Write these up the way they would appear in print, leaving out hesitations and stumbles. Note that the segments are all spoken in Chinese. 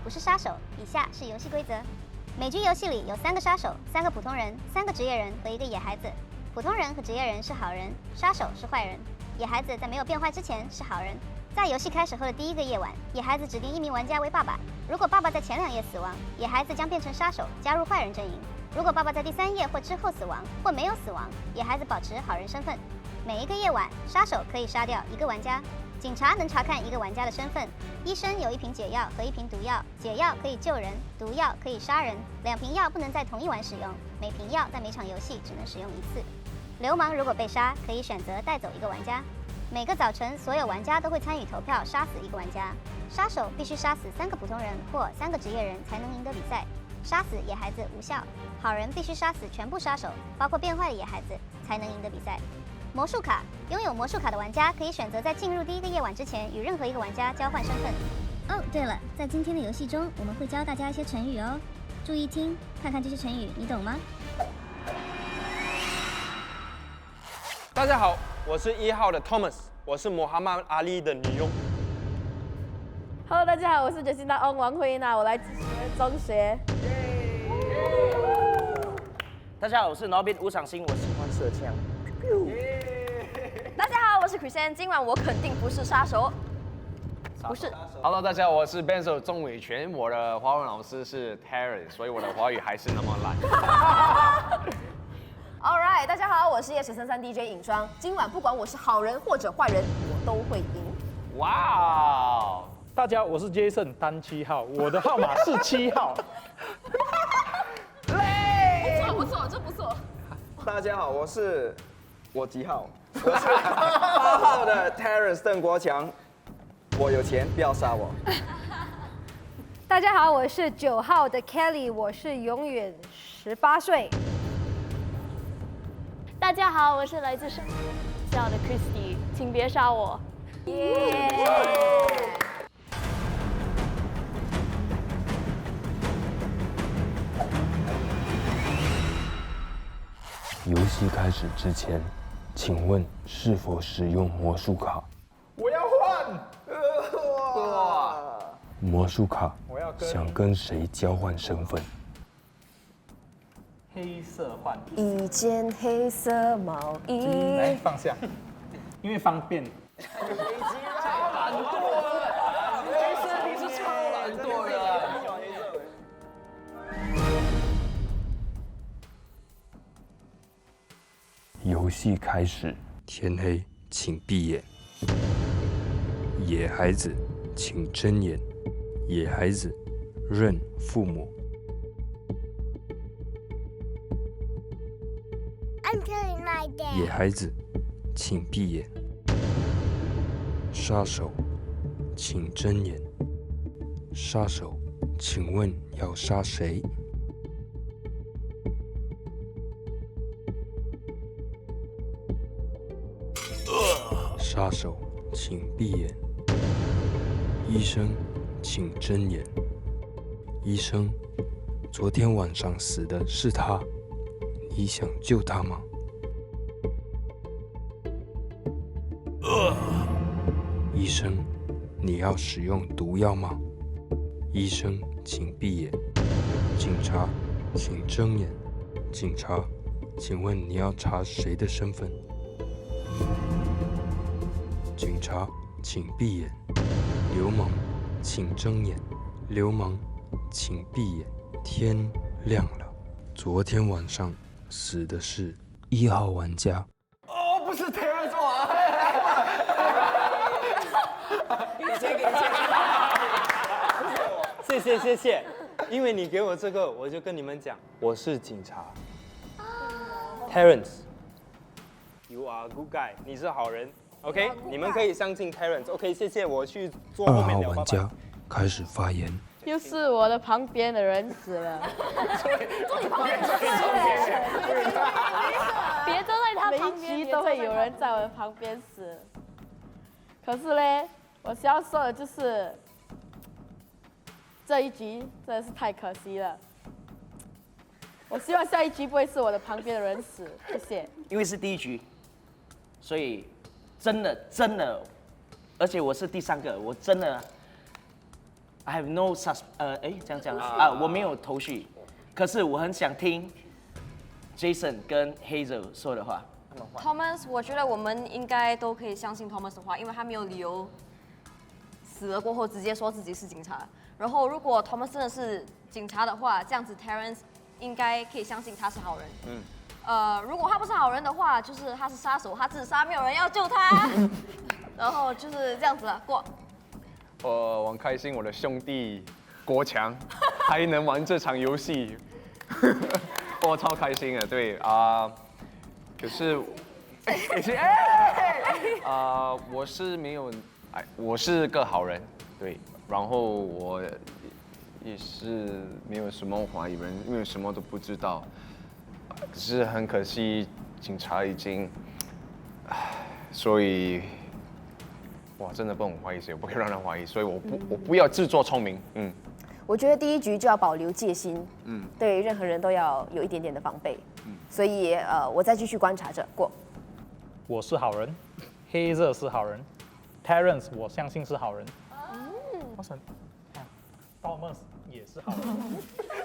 不是杀手。以下是游戏规则：美局游戏里有3个杀手、3个普通人、3个职业人和1个野孩子。普通人和职业人是好人，杀手是坏人。野孩子在没有变坏之前是好人。在游戏开始后的第1个夜晚，野孩子指定1名玩家为爸爸。如果爸爸在前2夜死亡，野孩子将变成杀手，加入坏人阵营。如果爸爸在第3夜或之后死亡，或没有死亡，野孩子保持好人身份。每1个夜晚，杀手可以杀掉1个玩家。警察能查看1个玩家的身份。医生有1瓶解药和1瓶毒药，解药可以救人，毒药可以杀人。2瓶药不能在同一晚使用，每瓶药在每场游戏只能使用1次。流氓如果被杀，可以选择带走1个玩家。每个早晨，所有玩家都会参与投票，杀死1个玩家。杀手必须杀死3个普通人或3个职业人才能赢得比赛。杀死野孩子无效。好人必须杀死全部杀手，包括变坏的野孩子，才能赢得比赛。魔术卡，拥有魔术卡的玩家可以选择在进入第1个夜晚之前与任何1个玩家交换身份。哦，对了，在今天的游戏中，我们会教大家一些成语哦，注意听，看看这些成语你懂吗？大家好，我是1号的 Thomas， 我是穆罕默阿里的女佣。Hello， 大家好，我是杰西娜翁王慧娜，我来自中学。大家好，我是 Nobin 吴赏星，我喜欢射枪。大家好，我是 Christian， 今晚我肯定不是杀手。不是。Hello， 大家好，我是 Benzo 钟伟权，我的华文老师是 Terry， 所以我的华语还是那么烂。All right， 大家好，我是夜十33 DJ 尹双，今晚不管我是好人或者坏人，我都会赢。哇哦！大家好，我是 Jason 单7号，我的号码是7号。不错，这不错。大家好，我几号？我是8号的 Terrence 邓国强。我有钱，不要杀我。大家好，我是9号的 Kelly， 我是永远18岁。大家好，我是来自上校的 Christy， 请别杀我。游戏开始之前，请问是否使用魔术卡？我要换。魔术卡想跟谁交换身份？黑色换。一件黑色毛衣。来放下，因为方便。超懒惰了，黑色你是超懒惰的。游戏开始，天黑请闭眼。野孩子请睁眼。野孩子认父母。野孩子请闭眼。杀手请睁眼。杀手，请问要杀谁？杀手，请闭眼。医生，请睁眼。医生，昨天晚上死的是他，你想救他吗？医生，你要使用毒药吗？医生，请闭眼。警察，请睁眼。警察，请问你要查谁的身份？警察，请闭眼。流氓，请睁眼。流氓，请闭眼。天亮了。昨天晚上死的是1号玩家。哦，不是 Terrence 啊！谢谢，因为你给我这个，我就跟你们讲，我是警察。Terrence，you are a good guy， 你是好人。OK， 你们可以相信 Terrence。OK， 谢谢，我去做后面2了。号玩家开始发言。又是我的旁边的人死了。坐你旁边，别都在他旁边，每一集都会有人在我的旁边死。可是呢，我想要说的就是，这一集真的是太可惜了。我希望下一集不会是我的旁边的人死，谢谢。因为是第1局，所以真的，而且我是第3个，我真的 I have no这样讲啊，我没有头绪，可是我很想听 Jason 跟 Hazel 说的话。Thomas， 我觉得我们应该都可以相信 Thomas 的话，因为他没有理由死了过后直接说自己是警察。然后如果 Thomas 真的是警察的话，这样子 Terrence 应该可以相信他是好人。如果他不是好人的话，就是他是杀手，他自杀，没有人要救他。然后就是这样子了，过。我很开心，我的兄弟国强还能玩这场游戏，我超开心的。对啊，可是，我是没有，我是个好人，对，然后我也是没有什么怀疑人，因为什么都不知道。可是很可惜，警察已经，所以。哇，真的不能怀疑谁，我不可以让人怀疑，所以我不要自作聪明。我觉得第一局就要保留戒心，对任何人都要有一点点的防备。所以我再继续观察着过。我是好人，黑色是好人 ，Terrence 我相信是好人。Thomas 也是好人。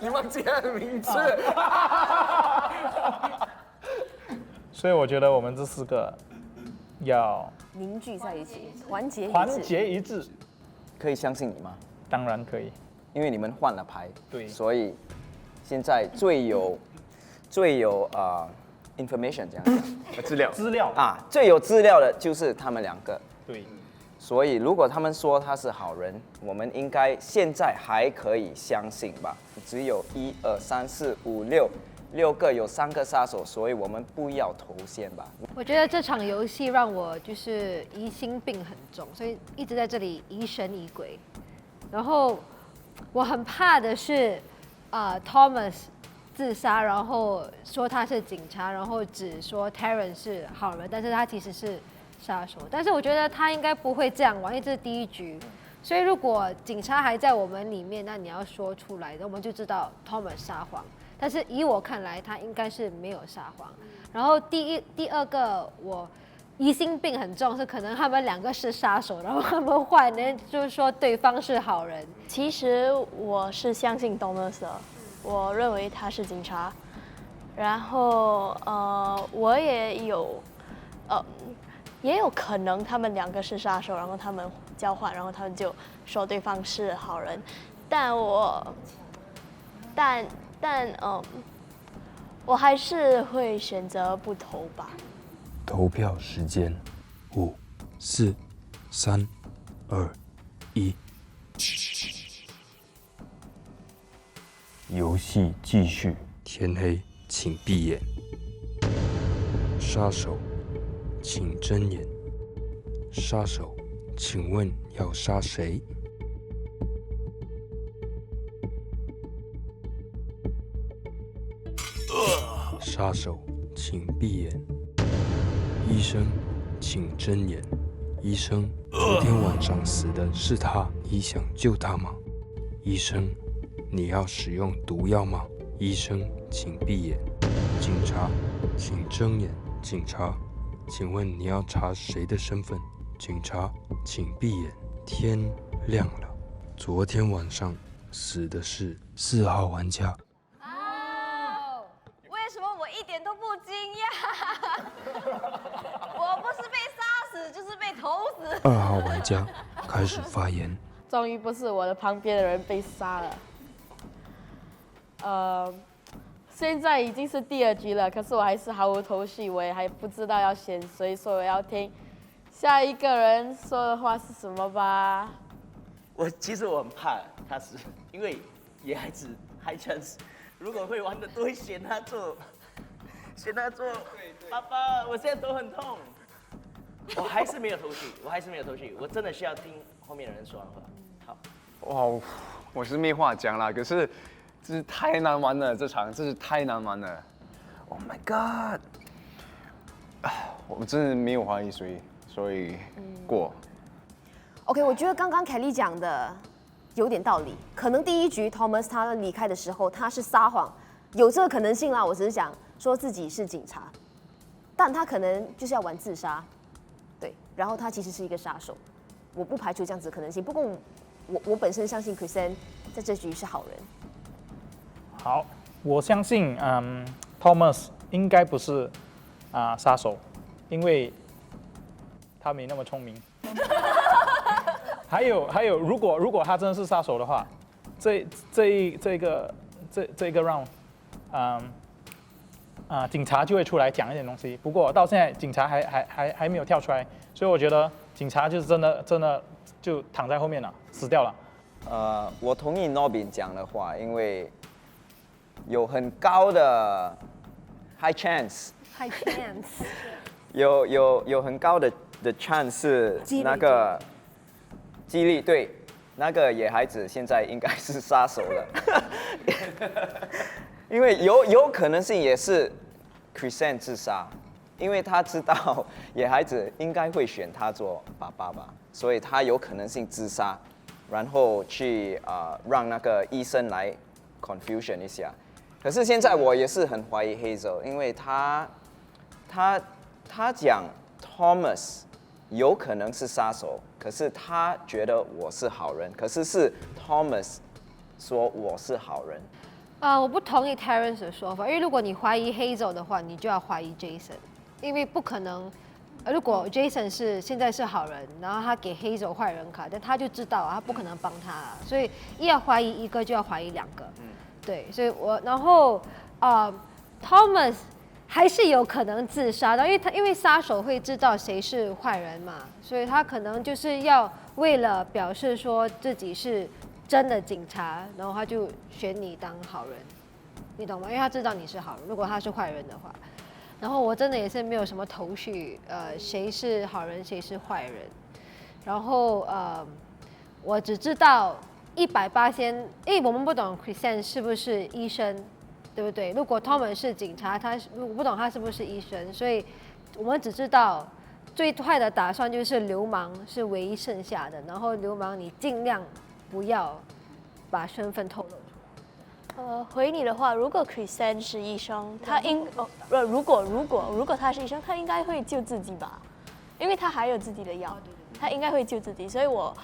你忘记他的名字。所以我觉得我们这4个要凝聚在一起，团结一致。可以相信你吗？当然可以，因为你们换了牌，对，所以现在最有information 这样讲，资料最有资料的就是他们2个。对，所以如果他们说他是好人，我们应该现在还可以相信吧？只有1、2、3、4、5、6个，有3个杀手，所以我们不要投降吧。我觉得这场游戏让我就是疑心病很重，所以一直在这里疑神疑鬼。然后我很怕的是，Thomas 自杀，然后说他是警察，然后只说 Terrence 是好人，但是他其实是杀手。但是我觉得他应该不会这样玩，因为这是第一局。所以如果警察还在我们里面，那你要说出来，我们就知道 Thomas 撒谎。但是以我看来，他应该是没有撒谎。然后第二个，我疑心病很重，是可能他们2个是杀手，然后他们换人就是说对方是好人。其实我是相信 Thomas 的，我认为他是警察。然后我也有可能他们2个是杀手，然后他们交换，然后他们就说对方是好人。但我还是会选择不投吧。投票时间，5、4、3、2、1。游戏继续。天黑，请闭眼。杀手，请睁眼。杀手，请问要杀谁？杀手，请闭眼。医生，请睁眼。医生，昨天晚上死的是他，你想救他吗？医生，你要使用毒药吗？医生，请闭眼。警察，请睁眼。警察，请问你要查谁的身份？警察，请闭眼。天亮了，昨天晚上死的是4号玩家。为什么我一点都不惊讶？我不是被杀死，就是被投死。2号玩家开始发言。终于不是我的旁边的人被杀了。现在已经是第2局了，可是我还是毫无头绪，我也还不知道要选谁，所以我要听下一个人说的话是什么吧。其实我很怕他是，因为野孩子 high chance， 如果会玩的都会选他做爸爸，我现在头很痛。我还是没有头绪，我真的需要听后面的人说的话。好。哇，我是没话讲啦，可是这是太难玩了，这场真是太难玩了。Oh my god！ 我真的没有怀疑谁，所以过。OK， 我觉得刚刚凯莉讲的有点道理。可能第1局 Thomas 他离开的时候他是撒谎，有这个可能性啦。我只是想说自己是警察，但他可能就是要玩自杀，对。然后他其实是一个杀手，我不排除这样子的可能性。不过我本身相信 Chrisanne 在这局是好人。好，我相信Thomas 应该不是杀手，因为他没那么聪明。还有，如果他真的是杀手的话，这一个 round，警察就会出来讲一点东西。不过到现在警察还没有跳出来，所以我觉得警察就是真的就躺在后面了，死掉了。我同意 Nobin 讲的话，因为有很高的 high chance， 有很高的 chance 是那个几率对，那个野孩子现在应该是杀手了，因为有可能性也是 Chrisanne 自杀，因为他知道野孩子应该会选他做爸爸吧，所以他有可能性自杀，然后去让那个医生来 confusion 一下。可是现在我也是很怀疑 Hazel， 因为他讲 Thomas 有可能是杀手，可是他觉得我是好人，可是是 Thomas 说我是好人。我不同意 Terence 的说法，因为如果你怀疑 Hazel 的话，你就要怀疑 Jason， 因为不可能。如果 Jason 现在是好人，然后他给 Hazel 坏人卡，但他就知道他不可能帮他，所以一要怀疑一个就要怀疑两个。对，所以然后Thomas 还是有可能自杀的，因为杀手会知道谁是坏人嘛，所以他可能就是要为了表示说自己是真的警察，然后他就选你当好人，你懂吗？因为他知道你是好人，如果他是坏人的话。然后我真的也是没有什么头绪，谁是好人谁是坏人，然后我只知道180%，因为我们不懂 Chrisanne 是不是医生，对不对？如果 Thomas 是警察，我不懂他是不是医生，所以我们只知道最坏的打算就是流氓是唯一剩下的，然后流氓你尽量不要把身份透露。回你的话，如果 Chrisanne 是医生，他如果他是医生，他应该会救自己吧，因为他还有自己的药，他应该会救自己。所以我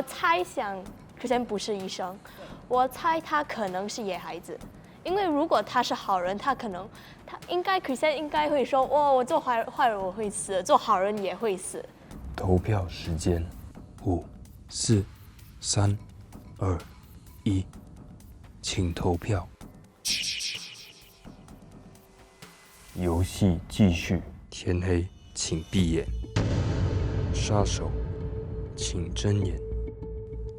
猜想 Chrisanne 不是医生，我猜他可能是野孩子，因为如果他是好人，Chrisanne 应该会说，我做坏人我会死，做好人也会死。投票时间，5、4、3、2、1。请投票。游戏继续。天黑，请闭眼。杀手，请睁眼。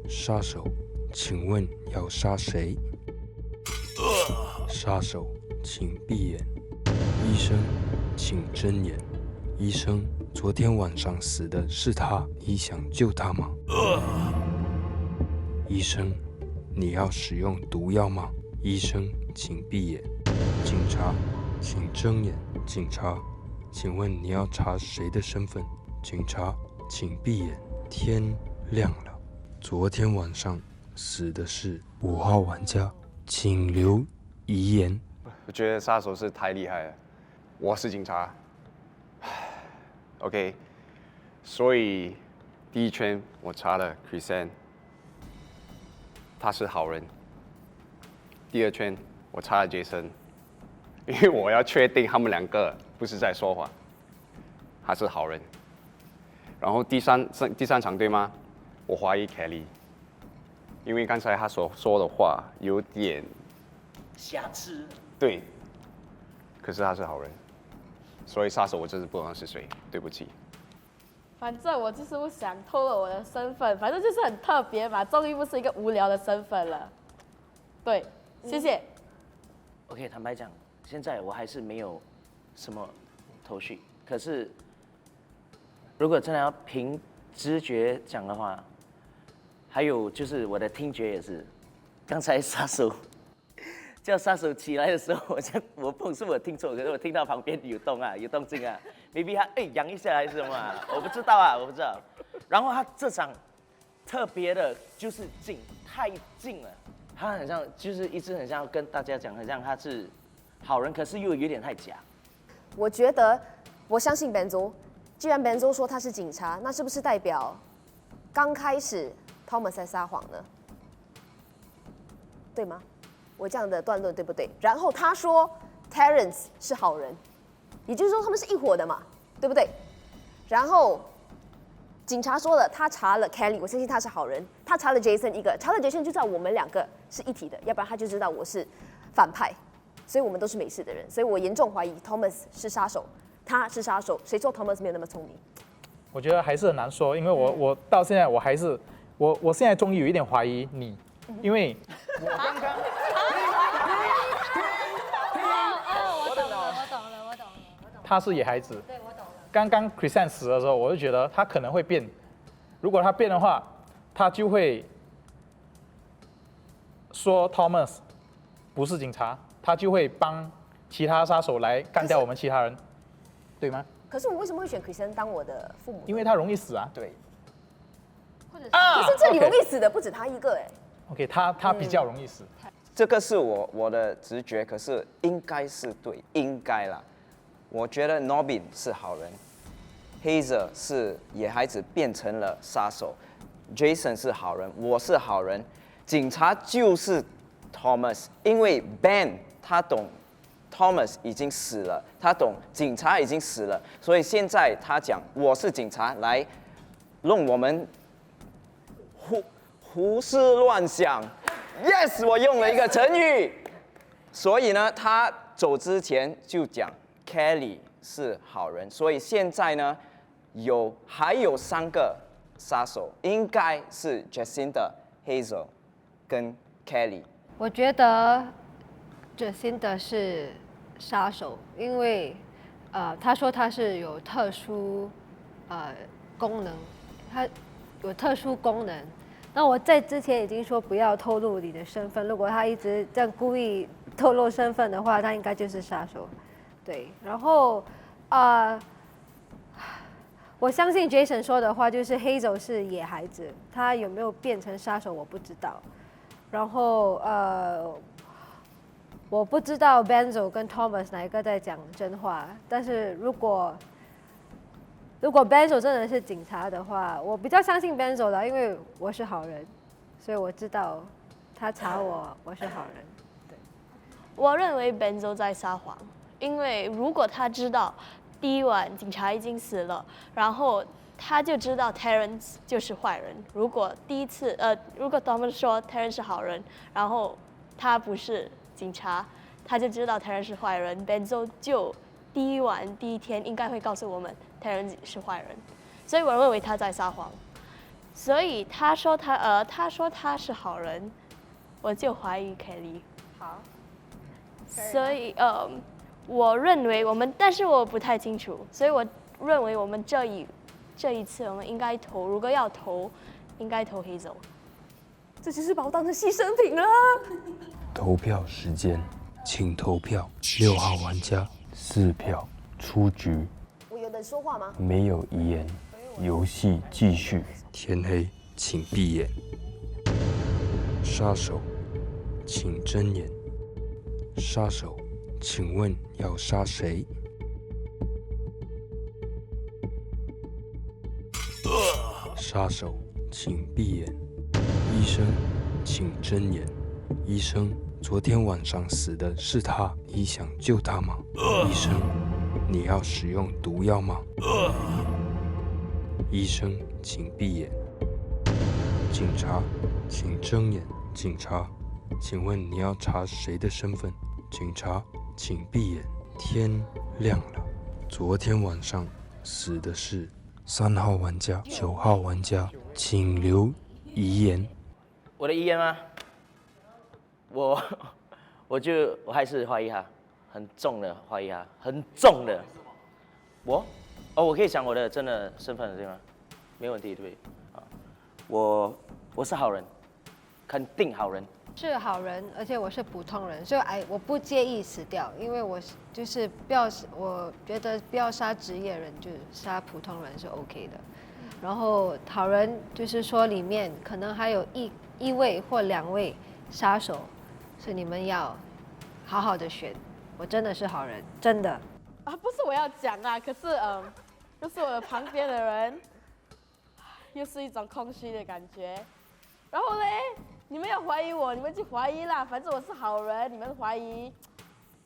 杀手，请问要杀谁？杀手，请闭眼。医生，请睁眼。医生，昨天晚上死的是他，你想救他吗？医生。你要使用毒药吗？医生，请闭眼。警察，请睁眼。警察，请问你要查谁的身份？警察，请闭眼。天亮了。昨天晚上死的是5号玩家，请留遗言。我觉得杀手是太厉害了。我是警察。OK， 所以第一圈我查了 Chrisanne。他是好人。第二圈我查了 Jason， 因为我要确定他们两个不是在说谎，他是好人。然后第三场对吗？我怀疑 Kelly， 因为刚才他所说的话有点瑕疵。对，可是他是好人，所以杀手我真是不知道是谁，对不起。反正我就是不想透露我的身份，反正就是很特别嘛，终于不是一个无聊的身份了。对，谢谢。OK， 坦白讲，现在我还是没有什么头绪。可是，如果真的要凭直觉讲的话，还有就是我的听觉也是，刚才杀手叫杀手起来的时候，我不是我听错，可是我听到旁边有动静啊 ，maybe 他扬一下还是什么啊，我不知道。然后他这场特别的就是太近了，他很像就是一直很像跟大家讲，很像他是好人，可是又有点太假。我觉得我相信 Benzo， 既然 Benzo 说他是警察，那是不是代表刚开始 Thomas 在撒谎呢？对吗？我这样的断论对不对？然后他说 Terence 是好人，也就是说他们是一伙的嘛，对不对？然后警察说了，他查了 Kelly， 我相信他是好人。他查了 Jason 一个，查了 Jason 就知道我们两个是一体的，要不然他就知道我是反派，所以我们都是没事的人。所以我严重怀疑 Thomas 是杀手，他是杀手。谁说 Thomas 没有那么聪明？我觉得还是很难说，因为我到现在我还是我现在终于有一点怀疑你，因为我刚刚。他是野孩子。对，我懂了。刚刚 Chris 死的时候，我就觉得他可能会变。如果他变的话，他就会说 Thomas 不是警察，他就会帮其他杀手来干掉我们其他人，对吗？可是我为什么会选 Chris 当我的父母？因为他容易死啊。对。可是这里容易死的不止他一个哎。OK， 他比较容易死。这个是我的直觉，可是应该是对，应该啦。我觉得 Nobin 是好人 ，Hazel 是野孩子变成了杀手 ，Jason 是好人，我是好人，警察就是 Thomas， 因为 Ben 他懂 Thomas 已经死了，他懂警察已经死了，所以现在他讲我是警察来弄我们胡思乱想。Yes， 我用了一个成语，所以呢，他走之前就讲。Kelly 是好人，所以现在呢，还有3个杀手，应该是 Jacinda、Hazel 跟 Kelly。我觉得 Jacinda 是杀手，因为他说他是有特殊功能，他有特殊功能。那我在之前已经说不要透露你的身份，如果他一直这样故意透露身份的话，他应该就是杀手。对，然后我相信 Jason 说的话，就是 Hazel 是野孩子，他有没有变成杀手我不知道。然后我不知道 Benzo 跟 Thomas 哪一个在讲真话，但是如果 Benzo 真的是警察的话，我比较相信 Benzo 的，因为我是好人，所以我知道他查我是好人。对，我认为 Benzo 在撒谎。因为如果他知道第一晚警察已经死了，然后他就知道 Terence 就是坏人。如果如果 Thomas 说 Terence 是好人，然后他不是警察，他就知道 Terence 是坏人。Benzo 就第一天应该会告诉我们 Terence 是坏人，所以我认为他在撒谎。所以他说他是好人，我就怀疑 Kelly。好。所以我认为但是我不太清楚，所以我认为我们这一次我们应该投，如果要投，应该投Hazel。这只是把我当成牺牲品了。投票时间，请投票。6号玩家4票出局。我有人说话吗？没有遗言，游戏继续。天黑，请闭眼。杀手，请睁眼。杀手，请问要杀谁？杀手，请闭眼。医生，请睁眼。医生，昨天晚上死的是他，你想救他吗？医生，你要使用毒药吗？医生，请闭眼。警察，请睁眼。警察，请问你要查谁的身份？警察，请闭眼。天亮了。昨天晚上死的是3号玩家、9号玩家，请留遗言。我的遗言吗？我还是怀疑他，很重的怀疑他，很重的。我可以讲我的真的身份了，对吗？没问题，对不对？啊，我是好人，肯定好人。是好人，而且我是普通人，所以我不介意死掉，因为我就是我觉得不要杀职业人，就杀普通人是 OK 的。然后好人就是说里面可能还有一位或2位杀手，所以你们要好好的选。我真的是好人，真的。不是我要讲啊，可是就是我的旁边的人，又是一种空虚的感觉。然后嘞，你们要怀疑我，你们就怀疑啦，反正我是好人，你们怀疑，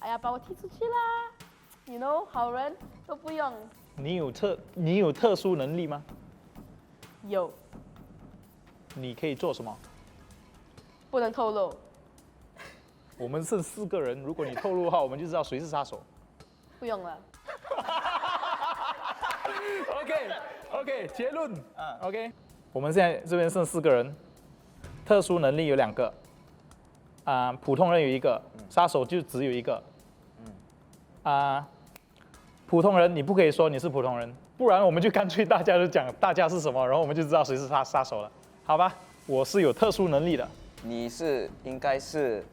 哎呀，把我踢出去啦，you know， 好人都不用。你有特殊能力吗？有。你可以做什么？不能透露。我们剩4个人，如果你透露的话，我们就知道谁是杀手。不用了。OK， 结论。OK， 我们现在这边剩4个人，特殊能力有2个，普通人有1个，杀手就只有1个。普通人你不可以说你是普通人，不然我们就干脆大家就讲大家是什么，然后我们就知道谁是杀手了，好吧？我是有特殊能力的。你应该是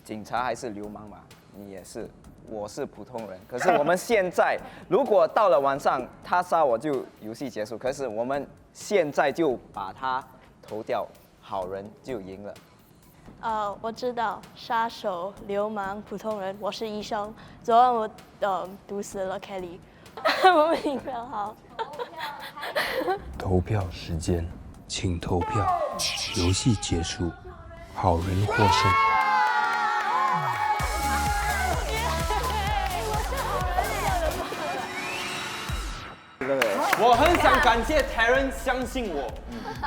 警察还是流氓吧？你也是，我是普通人。可是我们现在，如果到了晚上他杀我就游戏结束，可是我们现在就把他投掉，好人就赢了。我知道杀手、流氓、普通人，我是医生。昨晚我毒死了 Kelly， 我明白好。投票时间，请投票。游戏结束，好人获胜。我很想感谢 Terence 相信我，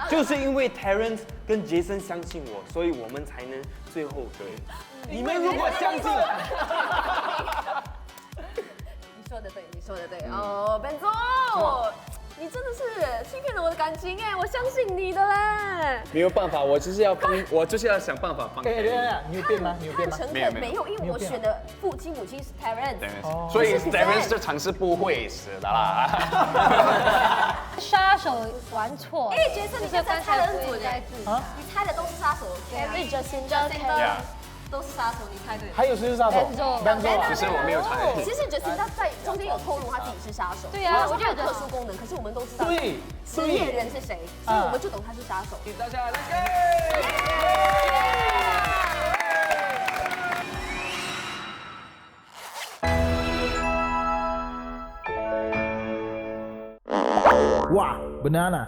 就是因为 Terence 跟 Jason 相信我，所以我们才能最后对。你们如果相信，你说的对，你说的对哦，Benzo，你真的是欺骗了我的感情哎，我相信你的嘞。没有办法，我就是要想办法帮。对，你有变吗？你有变吗？没有，因为我选的母亲是 Terence， 所以 Terence 这场是不会死的啦。杀手玩错。哎，角色你刚才猜得很准哎，你猜的都是杀手 ，Kelly、Jacinda 都是杀手，你猜对了。还有谁是杀手？Benzo。其实我没有猜。其实 Jacinda 在中间有透露他自己是杀手，对呀，我觉得有特殊功能，可是我们都知道实验人是谁，所以我们就懂他是杀手。大家 Let's go！ 哇 ，banana。